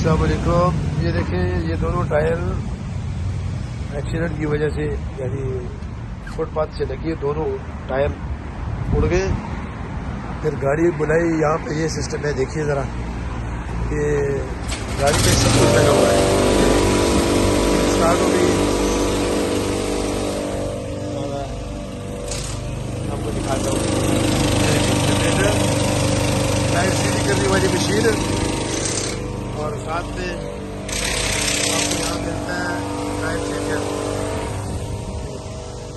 अस्सलाम वालेकुम। ये देखें, ये दोनों टायर एक्सीडेंट की वजह से यानी फुटपाथ से लगी, दोनों टायर उड़ गए। फिर गाड़ी बुलाई, यहाँ पे ये सिस्टम है, देखिए ज़रा, ये गाड़ी पे सब कुछ लगा हुआ है, स्टार्ट हो गई। आपको दिखाता हूँ, टायर सीधी करने वाली मशीन और साथ में आपको यहाँ मिलता है टायर चेंजर।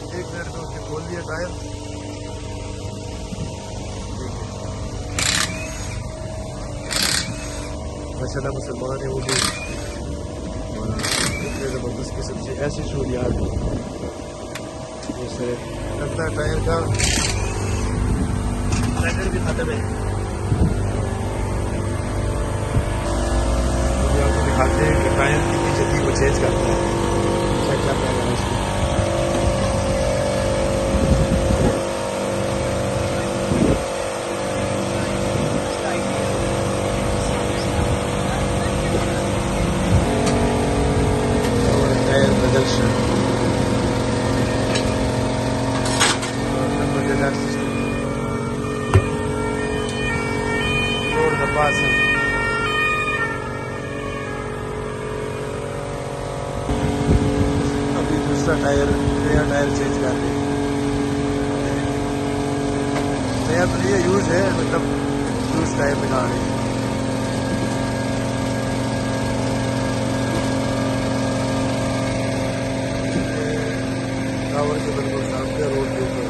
1 मिनट में उसने खोल दिया टायर। माशाल्लाह मुसलमान है वो भी, और इतने ज़बरदस्त किस्म से ऐसी सहूलियात जैसे लगता है टायर का टायर भी खत्म है। दिखाते हैं कि टायर कितनी जल्दी वो चेंज करता है, चेक करते हैं इसको। और टायर बदल से रोड का पास है। दूसरा टायर, नया टायर चेंज कर रहे हैं। नया तो नहीं यूज है, मतलब यूज टायर लगा रहे हैं। टावर के बिल्कुल सामने रोड के ऊपर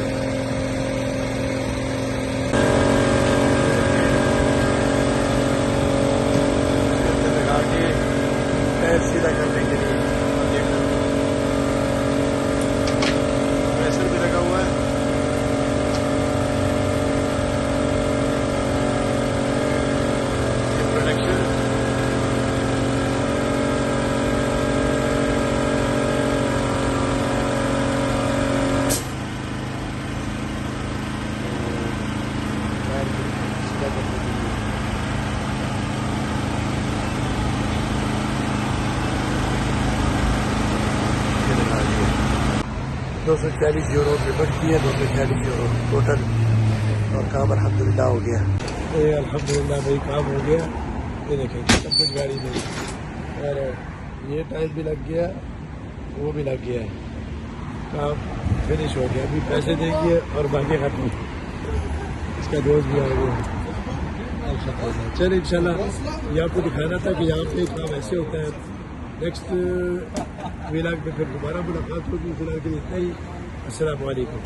लगा के टायर सीधा करने के लिए भी लगा हुआ है। प्रोडक्शन €240 पेमेंट किए, €240 टोटल, और काम अल्हम्दुलिल्लाह हो गया। ये अल्हम्दुलिल्लाह भाई काम हो गया। ये देखें सब कुछ गाड़ी में, और ये टाइम भी लग गया, वो भी लग गया है, काम फिनिश हो गया। अभी पैसे देंगे और बाकी खत्म। इसका दोस्त भी आ गया। चलिए इंशाल्लाह ये आपको दिखाना था कि यहाँ पे काम ऐसे होता है। नेक्स्ट व्लॉग में फिर दोबारा मुलाकात होगी। फिलहाल के लिए इतना ही। अस्सलाम वालेकुम।